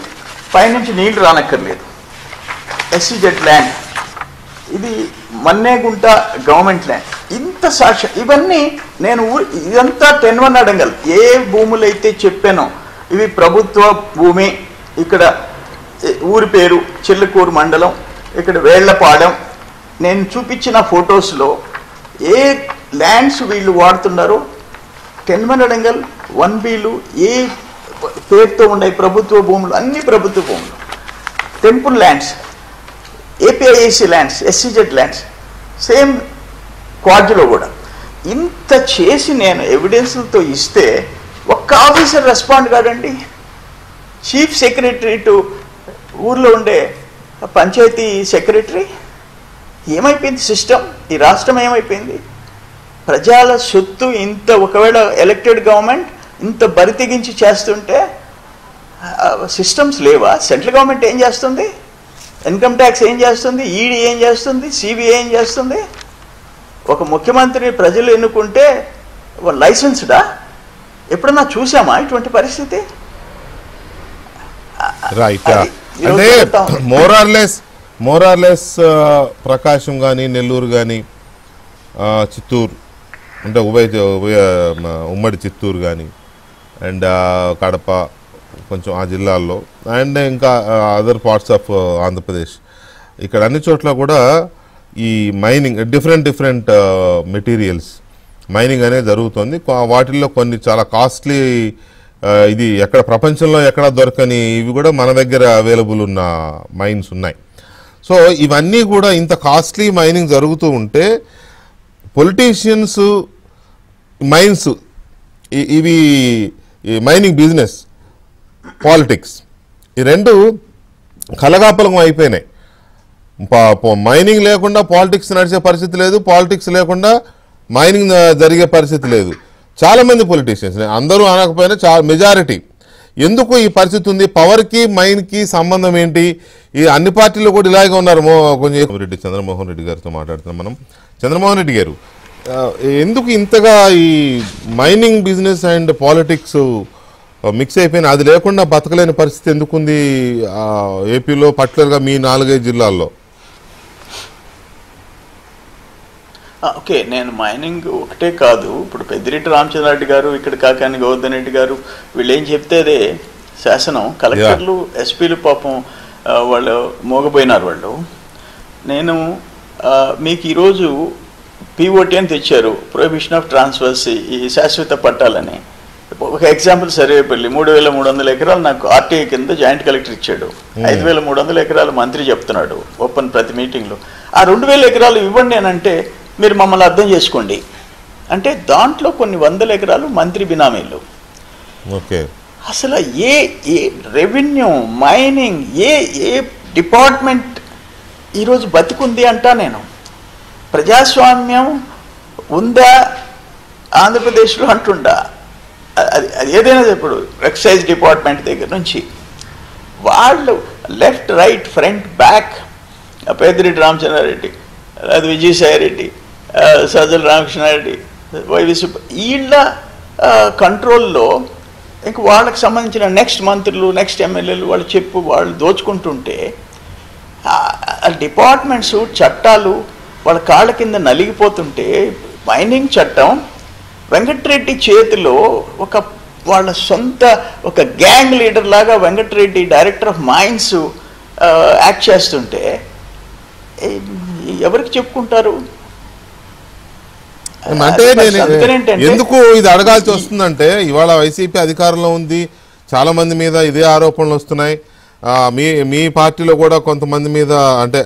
పైనుంచి నీళ్లు రానక్కర్లేదు. ఎస్సీజెడ్ ల్యాండ్, ఇది మన్నేగుంట గవర్నమెంట్ ల్యాండ్. ఇంత సాక్ష్యం ఇవన్నీ నేను ఇదంతా 10-1 అడంగల్. ఏ భూములు అయితే చెప్పానో ఇవి ప్రభుత్వ భూమి. ఇక్కడ ఊరి పేరు చిల్లకూరు మండలం, ఇక్కడ వేళ్లపాడెం. నేను చూపించిన ఫొటోస్లో ఏ ల్యాండ్స్ వీళ్ళు వాడుతున్నారో 10-1 అడంగల్ 1Bలు ఏ పేరుతో ఉన్నాయి ప్రభుత్వ భూములు, అన్ని ప్రభుత్వ భూములు. Temple lands, APIIC lands, SEZ lands, same క్వార్జీలో కూడా. ఇంత చేసి నేను ఎవిడెన్స్లతో ఇస్తే ఒక్క ఆఫీసర్ రెస్పాండ్ కాదండి. చీఫ్ సెక్రటరీ టు ఊర్లో ఉండే పంచాయతీ సెక్రటరీ. ఏమైపోయింది సిస్టమ్? ఈ రాష్ట్రం ఏమైపోయింది? ప్రజల సొత్తు ఇంత, ఒకవేళ ఎలక్టెడ్ గవర్నమెంట్ ఇంత బరి తెగించి చేస్తుంటే సిస్టమ్స్ లేవా? సెంట్రల్ గవర్నమెంట్ ఏం చేస్తుంది? ఇన్కమ్ ట్యాక్స్ ఏం చేస్తుంది? ఈడీ ఏం చేస్తుంది? సిబిఐ ఏం చేస్తుంది? ఒక ముఖ్యమంత్రిని ప్రజలు ఎన్నుకుంటే లైసెన్స్డా? ఎప్పుడన్నా చూసామా ఇటువంటి పరిస్థితి? రైట్. అంటే మోరార్లెస్ ప్రకాశం కానీ, నెల్లూరు కానీ, చిత్తూరు అంటే ఉమ్మడి చిత్తూరు కానీ, అండ్ కడప కొంచెం ఆ జిల్లాల్లో, అండ్ ఇంకా అదర్ పార్ట్స్ ఆఫ్ ఆంధ్రప్రదేశ్, ఇక్కడ అన్ని చోట్ల కూడా ఈ మైనింగ్ డిఫరెంట్ మెటీరియల్స్ మైనింగ్ అనేది జరుగుతుంది. వాటిల్లో కొన్ని చాలా కాస్ట్లీ, ఇది ఎక్కడ ప్రపంచంలో ఎక్కడ దొరకని ఇవి కూడా మన దగ్గర అవైలబుల్ ఉన్న మైన్స్ ఉన్నాయి. సో ఇవన్నీ కూడా ఇంత కాస్ట్లీ మైనింగ్ జరుగుతూ ఉంటే పొలిటీషియన్స్ మైన్స్, ఇవి మైనింగ్ బిజినెస్, పాలిటిక్స్, ఈ రెండు కలగాపలకం అయిపోయినాయి. మైనింగ్ లేకుండా పాలిటిక్స్ నడిచే పరిస్థితి లేదు, పాలిటిక్స్ లేకుండా మైనింగ్ జరిగే పరిస్థితి లేదు. చాలామంది పొలిటీషియన్స్, అందరూ అనకపోయినా మెజారిటీ, ఎందుకు ఈ పరిస్థితి ఉంది? పవర్కి మైన్కి సంబంధం ఏంటి? ఈ అన్ని పార్టీలు కూడా ఇలాగే ఉన్నారు. కొంచెం రెడ్డి, చంద్రమోహన్ రెడ్డి గారితో మాట్లాడుతున్నాం మనం. చంద్రమోహన్ రెడ్డి గారు, ఎందుకు ఇంతగా ఈ mining business and politics mix అయిపోయినా? అది లేకుండా బతకలేని పరిస్థితి ఎందుకుంది ఏపీలో, పర్టికులర్గా మీ 4-5 జిల్లాల్లో? ఓకే, నేను మైనింగ్ ఒకటే కాదు, ఇప్పుడు పెద్దిరెడ్డి రామచంద్రారెడ్డి గారు, ఇక్కడ కాకాని గోవర్ధన్ రెడ్డి గారు, వీళ్ళు ఏం చెప్తే అదే శాసనం. కలెక్టర్లు, ఎస్పీలు పాపం వాళ్ళు మోగపోయినారు. వాళ్ళు నేను మీకు ఈరోజు పిఓటి అని తెచ్చారు, ప్రొహిబిషన్ ఆఫ్ ట్రాన్స్ఫర్స్, ఈ శాశ్వత పట్టాలని. ఒక ఎగ్జాంపుల్, సర్వేపల్లి 3300 ఎకరాలు నాకు ఆర్టీఐ కింద జాయింట్ కలెక్టర్ ఇచ్చాడు. 5300 ఎకరాలు మంత్రి చెప్తున్నాడు ఓపెన్ ప్రతి మీటింగ్లో. ఆ 2000 ఎకరాలు ఇవ్వండి అని అంటే మీరు మమ్మల్ని అర్థం చేసుకోండి అంటే దాంట్లో కొన్ని 100 ఎకరాలు మంత్రి బినామీలు. ఓకే, అసలు ఏ రెవెన్యూ, మైనింగ్, ఏ డిపార్ట్మెంట్ ఈరోజు బతికుంది అంటా నేను? ప్రజాస్వామ్యం ఉందా ఆంధ్రప్రదేశ్లో అంటుండా? అది ఏదైనా ఇప్పుడు ఎక్సైజ్ డిపార్ట్మెంట్ దగ్గర నుంచి వాళ్ళు left, right, front, back, Peddireddy Ramachandra Reddy, అది విజయసాయి రెడ్డి, సజ్జల రామకృష్ణారెడ్డి, వైవి వీళ్ళ కంట్రోల్లో ఇంక వాళ్ళకి సంబంధించిన నెక్స్ట్ మంత్రులు, నెక్స్ట్ ఎమ్మెల్యేలు వాళ్ళు దోచుకుంటుంటే డిపార్ట్మెంట్స్, చట్టాలు వాళ్ళ కాళ్ళ కింద నలిగిపోతుంటే, మైనింగ్ చట్టం వెంకటరెడ్డి చేతిలో వాళ్ళ సొంత ఒక గ్యాంగ్ లీడర్ లాగా Venkata Reddy director of mines act చేస్తుంటే ఎవరికి చెప్పుకుంటారు? అంటే ఎందుకు ఇది అడగాల్సి వస్తుందంటే, ఇవాళ వైసీపీ అధికారంలో ఉంది, చాలా మంది మీద ఇదే ఆరోపణలు వస్తున్నాయి. మీ పార్టీలో కూడా కొంతమంది మీద, అంటే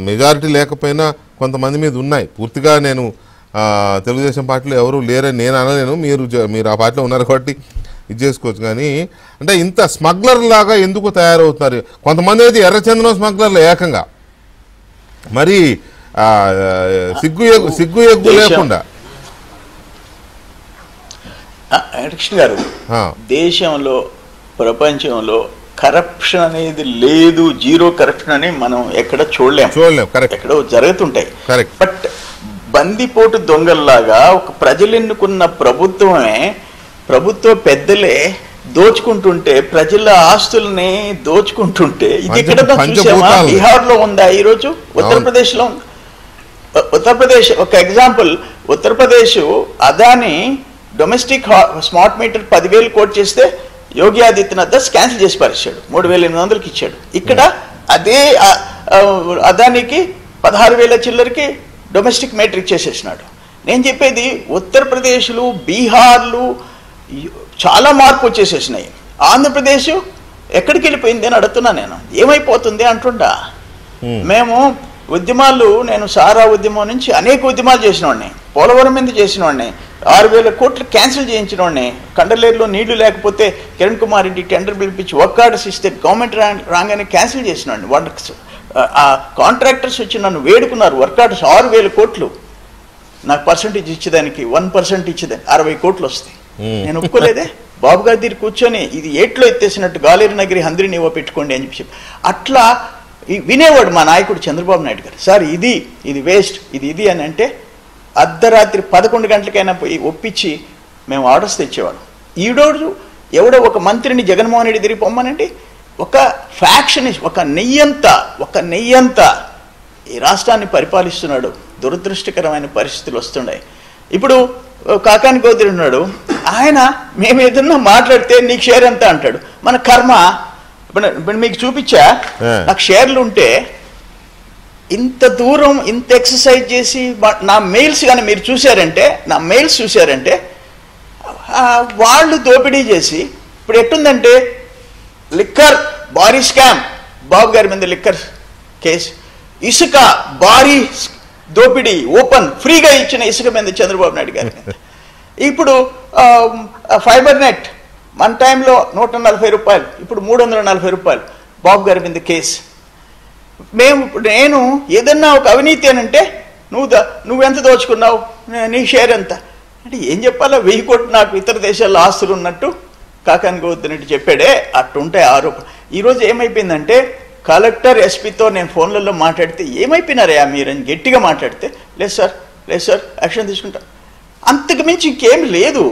మెజారిటీ లేకపోయినా కొంతమంది మీద ఉన్నాయి. పూర్తిగా నేను తెలుగుదేశం పార్టీలో ఎవరు లేరని నేను అనలేను, మీరు ఆ పార్టీలో ఉన్నారు కాబట్టి ఇది చేసుకోవచ్చు. కానీ అంటే ఇంత స్మగ్లర్ లాగా ఎందుకు తయారవుతున్నారు? కొంతమంది అయితే ఎర్రచందనం స్మగ్లర్లు ఏకంగా, మరి సిగ్గు ఎగ్గు లేకుండా. కృష్ణ గారు, దేశంలో, ప్రపంచంలో కరప్షన్ అనేది లేదు, జీరో కరప్షన్ అని మనం ఎక్కడ చూడలేము. ఎక్కడో జరుగుతుంటాయి. బట్ బందిపోటు దొంగల్లాగా ఒక ప్రజలు ఎన్నుకున్న ప్రభుత్వ పెద్దలే దోచుకుంటుంటే, ప్రజల ఆస్తుల్ని దోచుకుంటుంటే, ఇది ఎక్కడ చూసామా? బీహార్లో ఉందా ఈరోజు? ఉత్తరప్రదేశ్లో ఉంది. ఉత్తరప్రదేశ్ ఒక example. Uttar Pradesh Adani domestic smart meter 10,000 quote చేస్తే యోగి ఆదిత్యనాథ్ క్యాన్సిల్ చేసి పరిచాడు, 3,800కి ఇచ్చాడు. ఇక్కడ అదే అదానికి 16,000 చిల్లరకి డొమెస్టిక్ మీటర్ ఇచ్చేసేసినాడు. నేను చెప్పేది ఉత్తరప్రదేశ్లు, బీహార్లు చాలా మార్పు వచ్చేసేసినాయి. ఆంధ్రప్రదేశ్ ఎక్కడికి వెళ్ళిపోయింది అని అడుగుతున్నా నేను. ఏమైపోతుంది అంటుండా? మేము ఉద్యమాలు, నేను సారా ఉద్యమం నుంచి అనేక ఉద్యమాలు చేసినవాడిని, పోలవరం మీద చేసినవాడిని, 6,000 కోట్లు క్యాన్సిల్ చేయించినవాడిని, కండలేరులో నీళ్లు లేకపోతే కిరణ్ కుమార్ రెడ్డి టెండర్ పిలిపించి వర్క్ ఆర్డర్స్ ఇస్తే గవర్నమెంట్ రాగానే క్యాన్సిల్ చేసినవాడిని. వాళ్ళకి ఆ కాంట్రాక్టర్స్ వచ్చి నన్ను వేడుకున్నారు, వర్క్ ఆర్డర్స్ 6,000 కోట్లు నాకు పర్సంటేజ్ ఇచ్చేదానికి, 1% ఇచ్చేదానికి 60 కోట్లు వస్తాయి. నేను ఒప్పుకోలేదే. బాబు గారి దగ్గర కూర్చొని ఇది ఏట్లో ఎత్తేసినట్టు గాలేరు నగరి హంద్రి నీవో పెట్టుకోండి అని చెప్పి అట్లా వినేవాడు మా నాయకుడు చంద్రబాబు నాయుడు గారు. సార్ ఇది వేస్ట్, ఇది అని అంటే అర్ధరాత్రి 11 గంటలకైనా పోయి ఒప్పించి మేము ఆర్డర్స్ తెచ్చేవాడు. ఈరోజు ఎవడో ఒక మంత్రిని జగన్మోహన్ రెడ్డి తిరిగి పొమ్మనండి, ఒక ఫ్యాక్షన్, ఒక నెయ్యంతా ఈ రాష్ట్రాన్ని పరిపాలిస్తున్నాడు. దురదృష్టకరమైన పరిస్థితులు వస్తున్నాయి. ఇప్పుడు కాకాని గోత్రి ఉన్నాడు, ఆయన మేము ఏదన్నా మాట్లాడితే నీకు షేర్ ఎంత అంటాడు. మన కర్మ. ఇప్పుడు మీకు చూపించా, నాకు షేర్లు ఉంటే ఇంత దూరం ఇంత ఎక్సర్సైజ్ చేసి నా మెయిల్స్ కానీ మీరు చూశారంటే, వాళ్ళు దోపిడీ చేసి ఇప్పుడు ఎట్టుందంటే లిక్కర్ భారీ స్కామ్, బాబు గారి మీద లిక్కర్ కేసు, ఇసుక భారీ దోపిడీ ఓపెన్ ఫ్రీగా ఇచ్చిన ఇసుక మీద చంద్రబాబు నాయుడు గారి మీద. ఇప్పుడు ఫైబర్ నెట్ మన టైంలో 140 రూపాయలు, ఇప్పుడు 340 రూపాయలు బాబు గారి మీద కేసు. నేను ఏదన్నా ఒక అవినీతి అని అంటే నువ్వెంత దోచుకున్నావు, నీ షేర్ ఎంత అంటే ఏం చెప్పాలా? 1000 కోట్లు నాకు ఇతర దేశాల్లో ఆస్తులు ఉన్నట్టు కాకాని గోవర్ధన్ చెప్పాడే, అట్టుంటాయి ఆరోపణ. ఈరోజు ఏమైపోయిందంటే కలెక్టర్ ఎస్పీతో నేను ఫోన్లలో మాట్లాడితే ఏమైపోయినారయ్యా మీరని గట్టిగా మాట్లాడితే, లేదు సార్ యాక్షన్ తీసుకుంటా, అంతకు మించి ఇంకేం లేదు.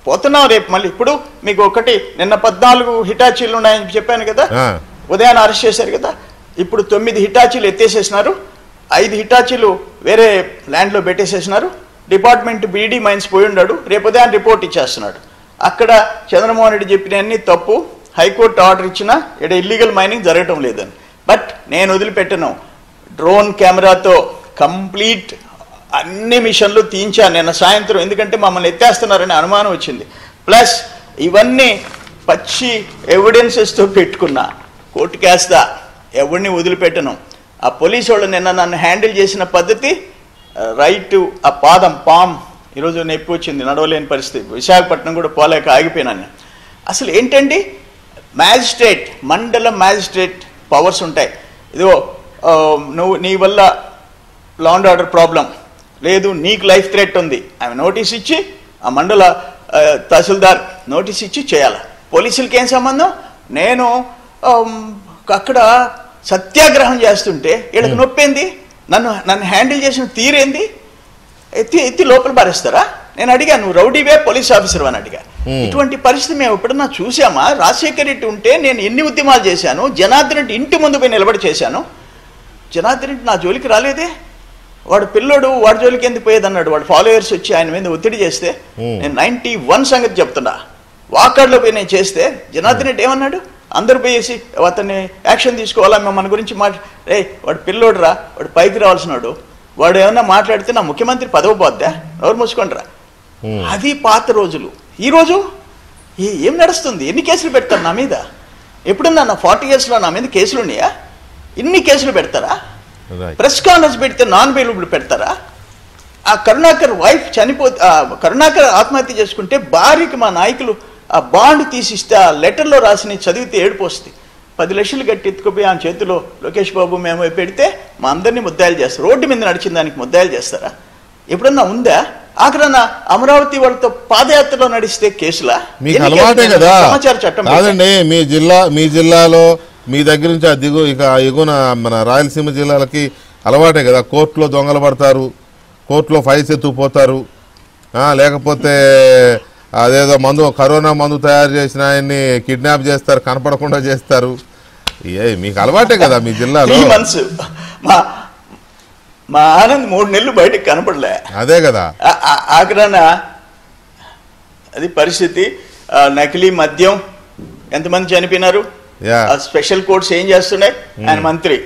పోతున్నాం రేపు మళ్ళీ. ఇప్పుడు మీకు ఒకటి నిన్న 14 హిటాచీలు ఉన్నాయని చెప్పాను కదా, ఉదయాన్ని అరెస్ట్ చేశారు కదా. ఇప్పుడు 9 హిటాచీలు ఎత్తేసేసినారు, 5 హిటాచీలు వేరే ల్యాండ్లో పెట్టేసేసినారు. డిపార్ట్మెంట్ బీడీ మైన్స్ పోయి ఉన్నాడు, రేపు ఉదయాన్ని రిపోర్ట్ ఇచ్చేస్తున్నాడు. అక్కడ చంద్రమోహన్ రెడ్డి చెప్పినవన్నీ తప్పు, హైకోర్టు ఆర్డర్ ఇచ్చినా ఇక్కడ ఇల్లీగల్ మైనింగ్ జరగటం లేదని. బట్ నేను వదిలిపెట్టను, డ్రోన్ కెమెరాతో కంప్లీట్ అన్ని మిషన్లు తీయించాను నిన్న సాయంత్రం, ఎందుకంటే మమ్మల్ని ఎత్తేస్తున్నారని అనుమానం వచ్చింది. ప్లస్ ఇవన్నీ పచ్చి ఎవిడెన్సెస్తో పెట్టుకున్నా, కోర్టుకేస్తా, ఎవరిని వదిలిపెట్టను. ఆ పోలీసు వాళ్ళు నిన్న నన్ను హ్యాండిల్ చేసిన పద్ధతి రైట్, ఆ పామ్ ఈరోజు నొప్పి వచ్చింది, నడవలేని పరిస్థితి, విశాఖపట్నం కూడా పోలేక ఆగిపోయినాను. అసలు ఏంటండి, మ్యాజిస్ట్రేట్, మండల మ్యాజిస్ట్రేట్ పవర్స్ ఉంటాయి. ఇదిగో నీ వల్ల లా అండ్ ఆర్డర్ ప్రాబ్లం లేదు, నీకు లైఫ్ థ్రెట్ ఉంది, ఆమె నోటీస్ ఇచ్చి, ఆ మండల తహసీల్దార్ నోటీస్ ఇచ్చి చేయాలి. పోలీసులకి ఏం సంబంధం? నేను అక్కడ సత్యాగ్రహం చేస్తుంటే వీళ్ళకి నొప్పింది, నన్ను హ్యాండిల్ చేసిన తీరేంది, ఎత్తి లోపల పారేస్తారా? నేను అడిగా, నువ్వు రౌడీవే పోలీస్ ఆఫీసర్ అని అడిగా. ఇటువంటి పరిస్థితి మేము ఎప్పుడన్నా చూసామా? రాజశేఖర రెడ్డి ఉంటే నేను ఎన్ని ఉద్యమాలు చేశాను, జనార్దన్ రెడ్డి ఇంటి ముందు పోయి నిలబడి చేశాను. జనార్దన్ రెడ్డి నా జోలికి రాలేదే, వాడు పిల్లోడు వాడి జోలికి ఎందుకు పోయేదన్నాడు. వాడు ఫాలోయర్స్ వచ్చి ఆయన మీద ఒత్తిడి చేస్తే, నేను 91 సంగతి చెప్తున్నా, వాకాడ్లో పోయి నేను చేస్తే జనార్దన్ రెడ్డి ఏమన్నాడు? అందరు పోయేసి అతన్ని యాక్షన్ తీసుకోవాలా, మేము మన గురించి వాడు పిల్లోడు రా, వాడు పైకి రావాల్సినాడు, వాడు ఏమన్నా మాట్లాడితే నా ముఖ్యమంత్రి పదవి పోద్దా, ఎవరు మూసుకుంటారా? అది పాత రోజులు. ఈరోజు ఏం నడుస్తుంది? ఎన్ని కేసులు పెడతారు నా మీద? ఎప్పుడన్నా నా 40 yearsలో నా మీద కేసులు ఉన్నాయా? ఇన్ని కేసులు పెడతారా? ప్రెస్ కాన్ఫరెన్స్ పెడితే నాన్ బెయిలబుల్ పెడతారా? ఆ కరుణాకర్ వైఫ్ కరుణాకర్ ఆత్మహత్య చేసుకుంటే భార్యకి మా నాయకులు ఆ బాండ్ తీసిస్తే ఆ లెటర్లో రాసిన చదివితే ఏడుపు వస్తుంది. 10 లక్షలు కట్టి ఎత్తుకుపోయి ఆ చేతిలో లోకేష్ బాబు మేము పెడితే మా అందరినీ ముద్దాయిలు చేస్తారు. రోడ్డు మీద నడిచిన దానికి ముద్దాయిలు చేస్తారా? ఎప్పుడన్నా ఉందా? ఆఖరన్నా అమరావతి వాళ్ళతో పాదయాత్రలో నడిస్తే కేసులా? మీకు అలవాటే కదా సమాచార చట్టం కాదండి. మీ జిల్లాలో మీ దగ్గర నుంచి ఎగున మన రాయలసీమ జిల్లాలకి అలవాటే కదా, కోర్టులో దొంగలు పడతారు, కోర్టులో ఫైల్స్ ఎత్తుకుపోతారు, లేకపోతే అదేదో కరోనా మందు తయారు చేసిన ఆయన్ని కిడ్నాప్ చేస్తారు, కనపడకుండా చేస్తారు. మీకు అలవాటే కదా మీ జిల్లాలో. మా ఆనంద్ 3 నెలలు బయటకు కనపడలే, అదే కదా ఆఖరాన అది పరిస్థితి. నకిలీ మద్యం ఎంతమంది చనిపోయినారు, స్పెషల్ కోర్ట్స్ ఏం చేస్తున్నాయి, ఆయన మంత్రి.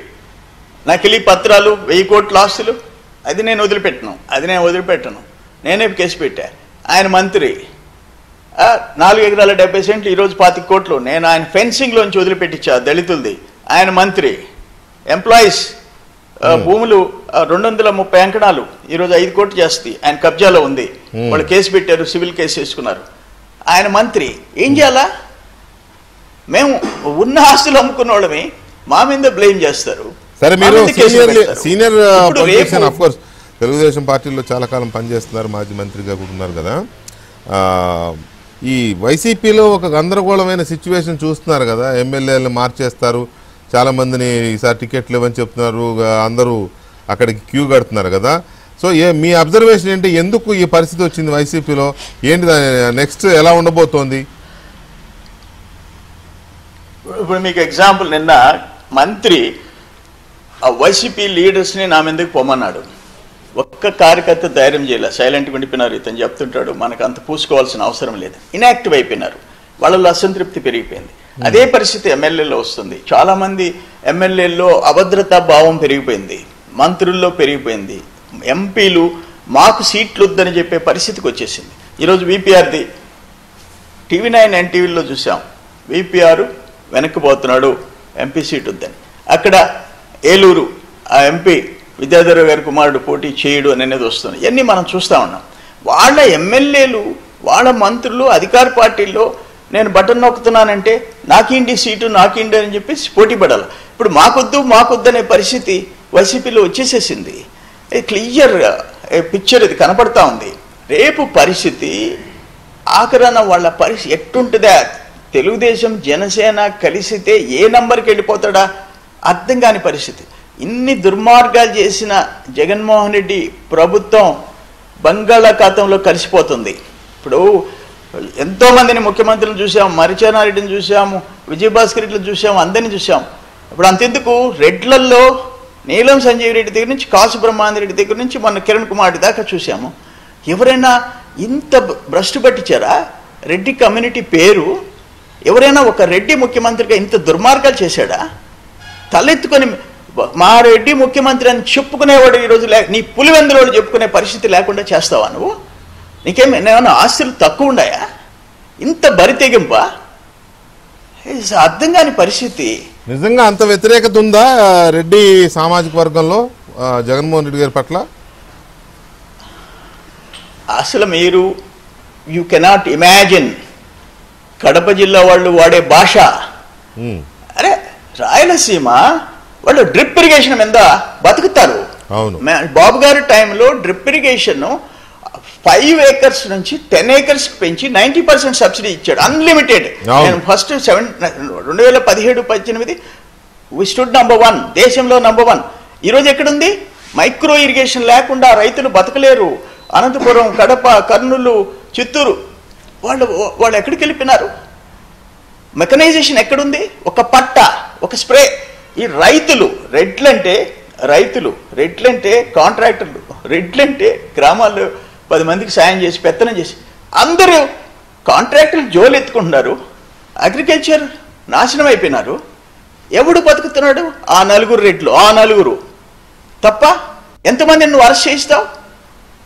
నకిలీ పత్రాలు, 1000 కోట్ల ఆస్తులు, అది నేను వదిలిపెట్టను, నేనే కేసు పెట్టా. ఆయన మంత్రి 4 ఎకరాల 70 సెంట్లు, ఈరోజు 25 కోట్లు నేను ఆయన ఫెన్సింగ్లోంచి వదిలిపెట్టించా దళితులది. ఆయన మంత్రి. ఎంప్లాయీస్ భూములు 230 అంకణాలు ఈరోజు 5 కోట్లు చేస్తుంది, ఆయన కబ్జాలో ఉంది, వాళ్ళు కేసు పెట్టారు, సివిల్ కేసు వేసుకున్నారు. ఆయన మంత్రి. ఏం చేయాలా? మేము ఉన్న ఆస్తులు అమ్ముకున్న వాళ్ళని మా మీద బ్లేమ్ చేస్తారు. సరే, మీరు senior politician, of course Telugu Desam పార్టీలో చాలా కాలం పనిచేస్తున్నారు, మాజీ మంత్రిగా కూడా ఉన్నారు కదా. ఈ వైసీపీలో ఒక గందరగోళమైన సిచ్యువేషన్ చూస్తున్నారు కదా, ఎమ్మెల్యేలను మార్చేస్తారు, చాలామందిని ఈసారి టికెట్లు ఇవ్వని చెప్తున్నారు, అందరూ అక్కడికి క్యూ కడుతున్నారు కదా. సో మీ అబ్జర్వేషన్ ఏంటి, ఎందుకు ఈ పరిస్థితి వచ్చింది వైసీపీలో, ఏంటి నెక్స్ట్ ఎలా ఉండబోతోంది? ఇప్పుడు మీకు ఎగ్జాంపుల్, నిన్న మంత్రి ఆ వైసీపీ లీడర్స్ని నా మీదకి పొమ్మన్నాడు. ఒక్క కార్యకర్త ధైర్యం చేయలే, సైలెంట్గా ఉండిపోయినారు. ఇతను చెప్తుంటాడు మనకు అంత పూసుకోవాల్సిన అవసరం లేదు, ఇన్యాక్టివ్ అయిపోయినారు, వాళ్ళలో అసంతృప్తి పెరిగిపోయింది. అదే పరిస్థితి ఎమ్మెల్యేలో వస్తుంది. చాలామంది ఎమ్మెల్యేల్లో అభద్రతా భావం పెరిగిపోయింది, మంత్రుల్లో పెరిగిపోయింది, ఎంపీలు మాకు సీట్లు వద్దని చెప్పే పరిస్థితికి వచ్చేసింది. ఈరోజు వీపీఆర్ది TV9 ఎన్టీవీలో చూసాం, వీపీఆర్ వెనక్కిపోతున్నాడు, ఎంపీ సీట్ వద్దని. అక్కడ ఏలూరు ఆ ఎంపీ విద్యాధర్ గారి కుమారుడు పోటీ చేయడు అనేది వస్తుంది. ఇవన్నీ మనం చూస్తూ ఉన్నాం. వాళ్ళ ఎమ్మెల్యేలు వాళ్ళ మంత్రులు అధికార పార్టీల్లో నేను బటన్ నొక్కుతున్నానంటే నాకిండి సీటు నాకిండి అని చెప్పేసి పోటీ పడాలి. ఇప్పుడు మాకొద్దు అనే పరిస్థితి వైసీపీలో వచ్చేసేసింది. క్లియర్గా పిక్చర్ ఇది కనపడతా ఉంది. రేపు పరిస్థితి ఆఖరణ వాళ్ళ పరిస్థితి ఎట్టుంటుందా? తెలుగుదేశం జనసేన కలిసితే ఏ నంబర్కి వెళ్ళిపోతాడా అర్థం కాని పరిస్థితి. ఇన్ని దుర్మార్గాలు చేసిన జగన్మోహన్ రెడ్డి ప్రభుత్వం బంగాళాఖాతంలో కలిసిపోతుంది. ఇప్పుడు ఎంతోమందిని ముఖ్యమంత్రులను చూసాము, మరిచానారెడ్డిని చూసాము, విజయభాస్కర్ రెడ్డిని చూసాము, అందరినీ చూసాము. ఇప్పుడు అంతెందుకు రెడ్లల్లో నీలం సంజీవ్ రెడ్డి దగ్గర నుంచి కాసు బ్రహ్మాందరెడ్డి దగ్గర నుంచి మొన్న కిరణ్ కుమార్ దాకా చూసాము. ఎవరైనా ఇంత భ్రష్టు పట్టించారా? రెడ్డి కమ్యూనిటీ పేరు ఎవరైనా ఒక రెడ్డి ముఖ్యమంత్రిగా ఇంత దుర్మార్గాలు చేశాడా? తలెత్తుకొని మా రెడ్డి ముఖ్యమంత్రి అని చెప్పుకునేవాడు ఈరోజు నీ పులివెందులోడు చెప్పుకునే పరిస్థితి లేకుండా చేస్తావా నువ్వు? నీకేమైనా ఆస్తులు తక్కువ ఉన్నాయా? ఇంత బరి తెగింపా? అర్థం కాని పరిస్థితి. నిజంగా అంత వ్యతిరేకత ఉందా రెడ్డి సామాజిక వర్గంలో జగన్మోహన్ రెడ్డి గారి పట్ల? అసలు మీరు యూ కెనాట్ ఇమాజిన్ కడప జిల్లా వాళ్ళు వాడే భాష. అరే రాయలసీమ వాళ్ళు డ్రిప్ ఇరిగేషన్ మీద బతుకుతారు. బాబు గారి టైంలో డ్రిప్ ఇరిగేషన్ 5 acres నుంచి 10 acres పెంచి 90% సబ్సిడీ ఇచ్చాడు, అన్లిమిటెడ్. నేను ఫస్ట్ 2017-18 వి స్టూడ్ నంబర్ 1, దేశంలో నంబర్ 1. ఈరోజు ఎక్కడుంది? మైక్రో ఇరిగేషన్ లేకుండా రైతులు బతకలేరు. అనంతపురం, కడప, కర్నూలు, చిత్తూరు వాళ్ళు ఎక్కడికి వెళ్ళిపోయినారు? మెకనైజేషన్ ఎక్కడుంది? ఒక పట్ట, ఒక స్ప్రే. ఈ రెడ్లంటే కాంట్రాక్టర్లు, రెడ్లంటే గ్రామాల్లో 10 మందికి సాయం చేసి పెత్తనం చేసి అందరూ కాంట్రాక్టర్లు జోలు ఎత్తుకుంటున్నారు. అగ్రికల్చర్ నాశనం అయిపోయినారు. ఎవడు బతుకుతున్నాడు? ఆ 4 రెడ్లు, ఆ 4 తప్ప ఎంతమంది నువ్వు అరెస్ట్ చేయిస్తావు?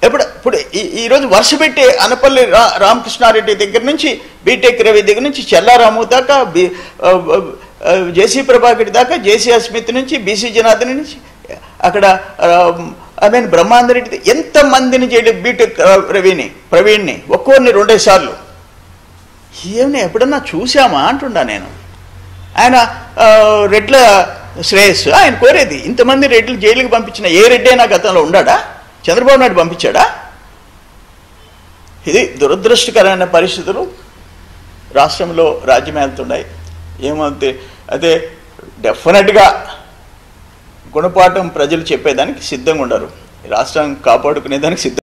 ఇప్పుడు ఈరోజు వర్ష పెట్టి అనపల్లి రామకృష్ణారెడ్డి దగ్గర నుంచి, బీటెక్ రవి దగ్గర నుంచి, చెల్లారాము దాకా, జేసీ ప్రభాకర్ దాకా, జేసీ అస్మిత్ నుంచి, బీసీ జనార్దన్ నుంచి, అక్కడ బ్రహ్మాందరెడ్డి, ఎంతమందిని చేయడం? బీటెక్ రవిని, ప్రవీణ్ని, ఒక్కోరిని 2 సార్లు. ఏమన్నా ఎప్పుడన్నా చూసామా అంటున్నా నేను. ఆయన రెడ్ల శ్రేయస్సు ఆయన కోరేది. ఇంతమంది రెడ్లు జైలుకి పంపించిన ఏ రెడ్డి అయినా గతంలో ఉన్నాడా? చంద్రబాబు నాయుడు పంపించాడా? ఇది దురదృష్టకరమైన పరిస్థితులు రాష్ట్రంలో రాజ్యమేలుతున్నాయి. ఏమవుతుంది అదే డెఫినెట్గా గుణపాఠం ప్రజలు చెప్పేదానికి సిద్ధంగా ఉండరు. రాష్ట్రాన్ని కాపాడుకునేదానికి సిద్ధం.